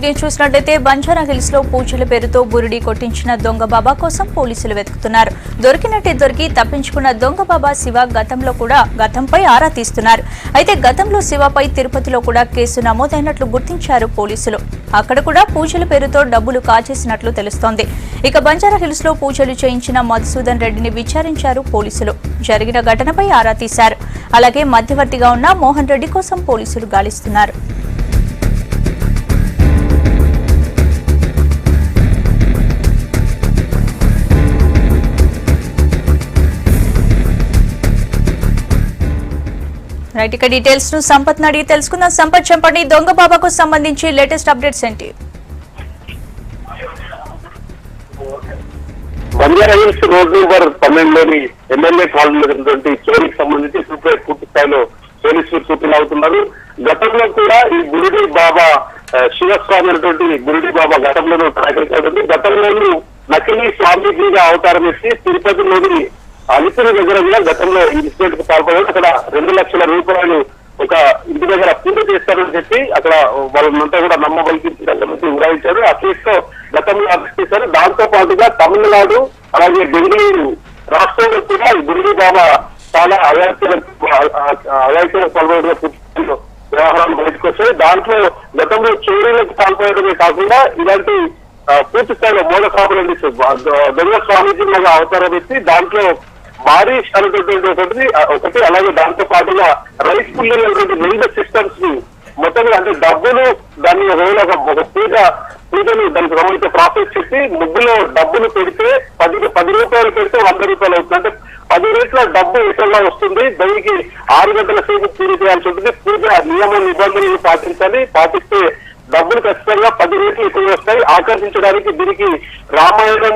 Breaking చూసినట్లయితే Banjara hills లో పూజల పేరుతో బురిడి కొట్టించిన దొంగ బాబా కోసం పోలీసులు వెతుకుతున్నారు. దొరికినట్టే దొరికి తప్పించుకున్న దొంగ బాబా శివ గతంపై ఆరా తీస్తున్నారు. అయితే గతంలో శివపై తిరుపతిలో కూడా కేసు నమోదైనట్లు గుర్తించారు పోలీసులు. అక్కడ కూడా పూజల పేరుతో డబ్బులు కాజేసినట్లు తెలుస్తోంది. ఇక బంజారా హిల్స్ లో పూజలు చేయించిన మధుసూదన్ రెడ్డిని విచారించారు పోలీసులు. జరిగిన ఘటనపై ఆరా తీశారు. అలాగే మధ్యవర్తిగా ఉన్న మోహన్ రెడ్డి కోసం పోలీసులు గాలిస్తున్నారు. రైట్, ఇక డీటెయిల్స్ ను సంపత్ అడిగి తెలుసుకుందాం. సంపత్, చెప్పండి, దొంగ బాబాకు సంబంధించి లేటెస్ట్ అప్డేట్స్ ఏంటి? బంజారా హిల్స్ రోడ్ నెంబర్ 12లోని ఎమ్మెల్యే కాలనీలో జరిగినటువంటి చోరీకి సంబంధించి పూర్తి స్థాయిలో పోలీసులు సూచనలు అవుతున్నారు. గతంలో కూడా ఈ బురిడి బాబా శివస్వామి అనేటువంటి బురిడి బాబా గతంలోనూ ట్రాక్ గతంలోనూ నకిలీ స్వామీజీగా అవతారం ఎత్తి తిరుపతిలోని అలిపిరి దగ్గర కూడా గతంలో ఈ ఇన్సిడెంట్ కు పాల్పడారు. అక్కడ 2 లక్షల రూపాయలు ఒక ఇంటి దగ్గర పూజ చేస్తారని చెప్పి అక్కడ వాళ్ళంతా కూడా నమ్మబలికి దగ్గర నుంచి ఉడాయించారు. ఆ కేసులో గతంలో అరెస్ట్ చేశారు. దాంతో పాటుగా తమిళనాడు అలాగే బెంగళూరు రాష్ట్రంలో కూడా ఈ బురిడి బాబా చాలా అవాయితీలకు పాల్పడడం వ్యవహారాలు బయటకు వచ్చాయి. దాంట్లో గతంలో చోరీలకు పాల్పడమే కాకుండా ఇలాంటి పూర్తి స్థాయిలో మూల కాపులండి దొంగ స్వామీజీ లాగా అవతారం ఎత్తి దాంట్లో భారీ అనేటువంటి ఒకటి అలాగే దాంతో పాటుగా రైస్ పుల్లర్ అనేటువంటి 2 సిస్టమ్స్ ని మొత్తంగా అంటే డబ్బులు దాన్ని ఒక పూజను దానికి సంబంధించిన ప్రాసెస్ చేసి ముగ్గులో డబ్బులు పెడితే 10 రూపాయలు పెడితే 100 రూపాయలు అవుతుంది. అంటే 10 రేట్ల డబ్బు ఇతరులా వస్తుంది. దానికి 6 గంటల సేపు పూజ చేయాల్సి ఉంటుంది. పూజ నియమ నిబంధనలు పాటిస్తే డబ్బులు ఖచ్చితంగా 10 రేట్లు ఎక్కువ వస్తాయి. ఆకర్షించడానికి దీనికి రామాయణం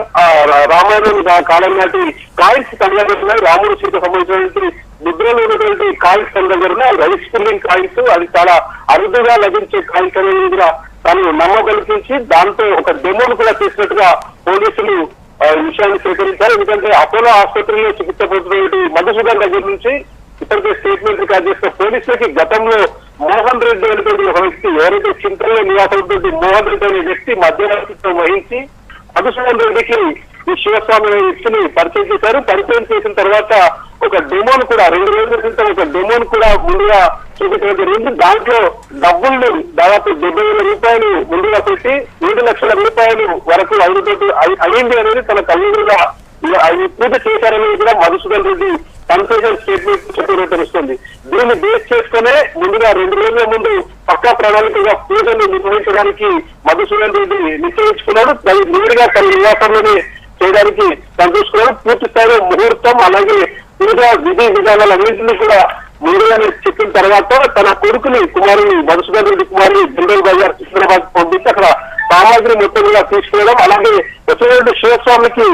కాలం నాటి కాయిన్స్ కనుగొన్నాయి. రాముడు సీత సంబంధించినటువంటి ముద్రలో ఉన్నటువంటి కాయిన్స్ కనుగొన్నాయి. రైస్ పుల్లింగ్ కాయిన్స్, అది చాలా అరుదుగా లభించే కాయిన్స్ అనేది కూడా తాను నమ్మగలిగించి దాంతో ఒక డెమోను కూడా చేసినట్టుగా పోలీసులు ఈ విషయాన్ని సేకరించారు. ఎందుకంటే అపోలో ఆసుపత్రిలో చికిత్స పొందుతున్నటువంటి మధుసూదన్ దగ్గర నుంచి ఇప్పటికే స్టేట్మెంట్ రికార్డ్ చేసిన పోలీసులకి గతంలో మోహన్ రెడ్డి అనేటువంటి ఒక వ్యక్తి, ఎవరైతే చింతల్లో నివాసం మోహన్ రెడ్డి అనే వ్యక్తి మధ్యవర్తిత్వం వహించి మధుసూదన్ రెడ్డికి ఈ శివస్వామి అనే వ్యక్తిని పరిచయం చేశారు. పరిచయం చేసిన తర్వాత ఒక డెమోను కూడా 2 రోజుల క్రితం ఒక డెమోను కూడా ముందుగా చూపించడం జరిగింది. దాంట్లో డబ్బుల్ని దాదాపు 70,000 రూపాయలు ముందుగా పెట్టి 7 లక్షల రూపాయలు వరకు అయింది అనేది తన కళ్ళుగా పూజ చేశారనేది కూడా మధుసూదన్ రెడ్డి కన్ఫ్యూజన్ స్టేట్మెంట్ చెప్పడం తెలుస్తుంది. దీన్ని బేస్ చేసుకునే ముందుగా 2 రోజుల ముందు పక్కా ప్రణాళికగా పూజలు నిర్వహించడానికి మధుసూదన్ రెడ్డి నిశ్చయించుకున్నాడు. నేరుగా తన నివాసంలోనే చేయడానికి చూసుకున్నాడు. పూర్తి స్థాయిలో ముహూర్తం అలాగే పూజ విధి విధానాలన్నింటినీ కూడా ముందుగానే చెప్పిన తర్వాత తన కుమారుని మధుసూదన్ రెడ్డి కుమారుని జనరల్ బజార్ సికింద్రాబాద్ పంపించి అక్కడ సామాగ్రి మొత్తం కూడా తీసుకురావడం అలాగే వచ్చినటువంటి శివస్వామికి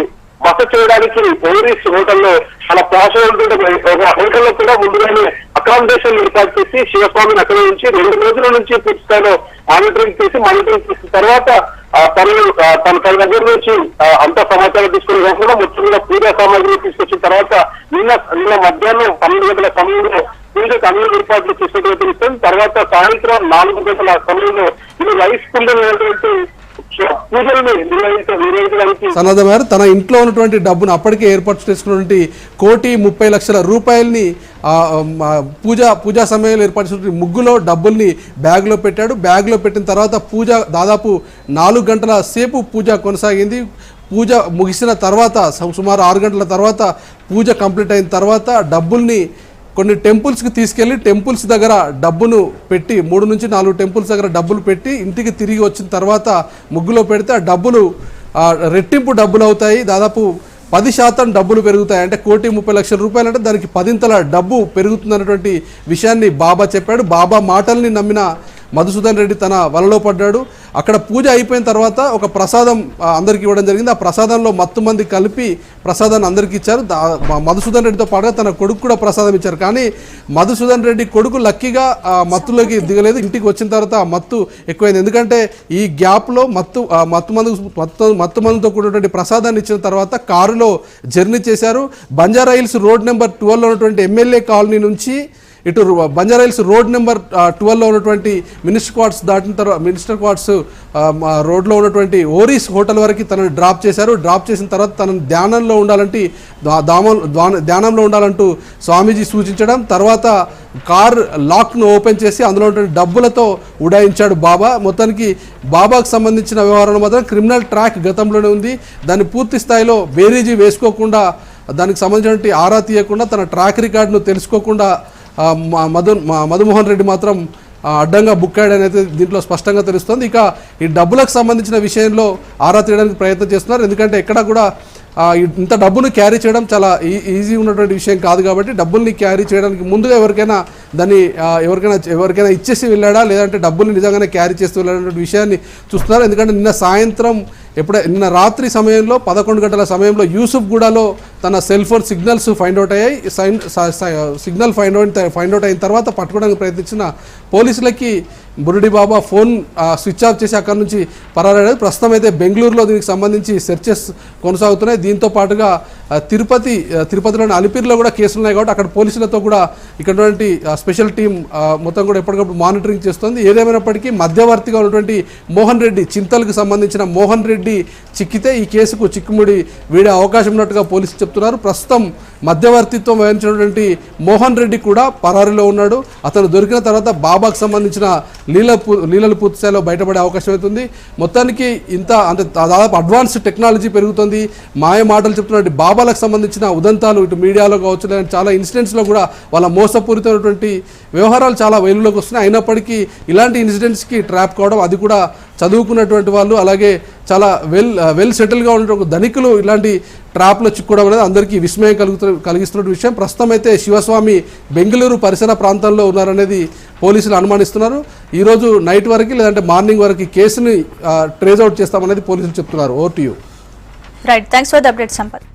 బస చేయడానికి ఓరీస్ హోటల్లో అలా పాష ఒక హోటల్లో కూడా ముందుగానే అకామిడేషన్ ఏర్పాటు చేసి శివస్వామిని అక్కడ నుంచి 2 రోజుల నుంచి పూర్తి స్థాయిలో మానిటరింగ్ చేసిన తర్వాత తన దగ్గర నుంచి అంత సమాచారం తీసుకుని కాకుండా మొత్తం కూడా పూజా సామాగ్రి తీసుకొచ్చిన తర్వాత నిన్న మధ్యాహ్నం 12 గంటల సమయంలో పూజకు అన్ని ఏర్పాట్లు చేసినట్టు తెలుస్తుంది. తర్వాత సాయంత్రం 4 గంటల సమయంలో ఇది రైస్ పుల్లైనటువంటి సన్నద్ధమయ్యారు. తన ఇంట్లో ఉన్నటువంటి డబ్బును అప్పటికే ఏర్పాటు చేసుకున్నటువంటి 1,30,00,000 రూపాయలని పూజా సమయంలో ఏర్పాటు చేసినటువంటి ముగ్గులో డబ్బుల్ని బ్యాగ్లో పెట్టాడు. బ్యాగ్లో పెట్టిన తర్వాత పూజ దాదాపు 4 గంటల సేపు పూజ కొనసాగింది. పూజ ముగిసిన తర్వాత సుమారు 6 గంటల తర్వాత పూజ కంప్లీట్ అయిన తర్వాత డబ్బుల్ని కొన్ని టెంపుల్స్కి తీసుకెళ్ళి టెంపుల్స్ దగ్గర డబ్బును పెట్టి 3 నుంచి 4 టెంపుల్స్ దగ్గర డబ్బులు పెట్టి ఇంటికి తిరిగి వచ్చిన తర్వాత ముగ్గులో పెడితే ఆ డబ్బులు రెట్టింపు డబ్బులు అవుతాయి. దాదాపు 10% డబ్బులు పెరుగుతాయి. అంటే 1,30,00,000 రూపాయలు అంటే దానికి 10ంతల డబ్బు పెరుగుతుందన్నటువంటి విషయాన్ని బాబా చెప్పాడు. బాబా మాటల్ని నమ్మిన మధుసూదన్ రెడ్డి తన వలలో పడ్డాడు. అక్కడ పూజ అయిపోయిన తర్వాత ఒక ప్రసాదం అందరికి ఇవ్వడం జరిగింది. ఆ ప్రసాదంలో మత్తుమంది కలిపి ప్రసాదాన్ని అందరికీ ఇచ్చారు. మధుసూదన్ రెడ్డితో పాటుగా తన కొడుకు కూడా ప్రసాదం ఇచ్చారు. కానీ మధుసూదన్ రెడ్డి కొడుకు లక్కీగా మత్తులోకి దిగలేదు. ఇంటికి వచ్చిన తర్వాత మత్తు ఎక్కువైంది. ఎందుకంటే ఈ గ్యాప్లో మత్తుమందుతో కూడినటువంటి ప్రసాదాన్ని ఇచ్చిన తర్వాత కారులో జర్నీ చేశారు. బంజారా హిల్స్ రోడ్ నెంబర్ 12లో ఉన్నటువంటి ఎమ్మెల్యే కాలనీ నుంచి ఇటు బంజారాహిల్స్ రోడ్ నెంబర్ 12లో ఉన్నటువంటి మినిస్టర్ క్వార్ట్స్ దాటిన తర్వాత మినిస్టర్ క్వార్ట్స్ రోడ్లో ఉన్నటువంటి ఓరీస్ హోటల్ వరకు తనని డ్రాప్ చేశారు. డ్రాప్ చేసిన తర్వాత తనని ధ్యానంలో ఉండాలంటూ స్వామీజీ సూచించడం, తర్వాత కార్ లాక్ను ఓపెన్ చేసి అందులో ఉన్నటువంటి డబ్బులతో ఉడాయించాడు బాబా. మొత్తానికి బాబాకు సంబంధించిన వ్యవహారంలో మాత్రం క్రిమినల్ ట్రాక్ గతంలోనే ఉంది. దాన్ని పూర్తి స్థాయిలో బేరీజీ వేసుకోకుండా, దానికి సంబంధించినటువంటి ఆరా తీయకుండా, తన ట్రాక్ రికార్డును తెలుసుకోకుండా మధుమోహన్ రెడ్డి మాత్రం అడ్డంగా బుక్కాడని అయితే దీంట్లో స్పష్టంగా తెలుస్తుంది. ఇక ఈ డబ్బులకు సంబంధించిన విషయంలో ఆరా తీయడానికి ప్రయత్నం చేస్తున్నారు. ఎందుకంటే ఎక్కడ కూడా ఇంత డబ్బును క్యారీ చేయడం చాలా ఈజీ ఉన్నటువంటి విషయం కాదు కాబట్టి డబ్బుల్ని క్యారీ చేయడానికి ముందుగా ఎవరికైనా ఇచ్చేసి వెళ్ళాడా లేదంటే డబ్బుల్ని నిజంగానే క్యారీ చేస్తూ వెళ్ళాడనే విషయాన్ని చూస్తున్నారు. ఎందుకంటే నిన్న రాత్రి సమయంలో 11 గంటల సమయంలో యూసుఫ్ గూడలో తన cell phone signals find out అయ్యాయి. సిగ్నల్ ఫైండ్ అవుట్ అయిన తర్వాత పట్టుకోవడానికి ప్రయత్నించిన పోలీసులకి బురుడి బాబా ఫోన్ స్విచ్ ఆఫ్ చేసి అక్కడి నుంచి పరారయ్యాడు. ప్రస్తుతం అయితే బెంగళూరులో దీనికి సంబంధించి సెర్చెస్ కొనసాగుతున్నాయి. దీంతో పాటుగా తిరుపతిలోని అలిపిరిలో కూడా కేసులు ఉన్నాయి కాబట్టి అక్కడ పోలీసులతో కూడా ఇక్కడ స్పెషల్ టీం మొత్తం కూడా ఎప్పటికప్పుడు మానిటరింగ్ చేస్తుంది. ఏదేమైనప్పటికీ మధ్యవర్తిగా ఉన్నటువంటి మోహన్ రెడ్డి, చింతలకు సంబంధించిన మోహన్ రెడ్డి చిక్కితే ఈ కేసుకు చిక్కుముడి వీడే అవకాశం ఉన్నట్టుగా పోలీసులు చెప్తున్నారు. ప్రస్తుతం మధ్యవర్తిత్వం వహించినటువంటి మోహన్ రెడ్డి కూడా పరారీలో ఉన్నాడు. అతను దొరికిన తర్వాత బాబాకు సంబంధించిన లీలలు పూర్తి స్థాయిలో బయటపడే అవకాశం అవుతుంది. మొత్తానికి అంటే దాదాపు అడ్వాన్స్ టెక్నాలజీ పెరుగుతుంది. మాయ మాటలు చెప్తున్నటువంటి బాబాలకు సంబంధించిన ఉదంతాలు ఇటు మీడియాలో కావచ్చు, లేదంటే చాలా ఇన్సిడెంట్స్లో కూడా వాళ్ళ మోసపూరితమైనటువంటి వ్యవహారాలు చాలా వెలుగులోకి వస్తున్నాయి. అయినప్పటికీ ఇలాంటి ఇన్సిడెంట్స్కి ట్రాప్ కావడం, అది కూడా చదువుకున్నటువంటి వాళ్ళు, అలాగే చాలా వెల్ సెటిల్గా ఉన్నటువంటి ధనికులు ఇలాంటి ట్రాప్లో చిక్కుకోవడం అనేది అందరికీ విస్మయం కలిగిస్తున్న విషయం. ప్రస్తుతం అయితే శివస్వామి బెంగళూరు పరిసర ప్రాంతంలో ఉన్నారనేది పోలీసులు అనుమానిస్తున్నారు. ఈరోజు నైట్ వరకు లేదంటే మార్నింగ్ వరకు కేసుని ట్రేస్ అవుట్ చేస్తామనేది పోలీసులు చెప్తున్నారు. Over to you. Right, thanks for the update Sampath.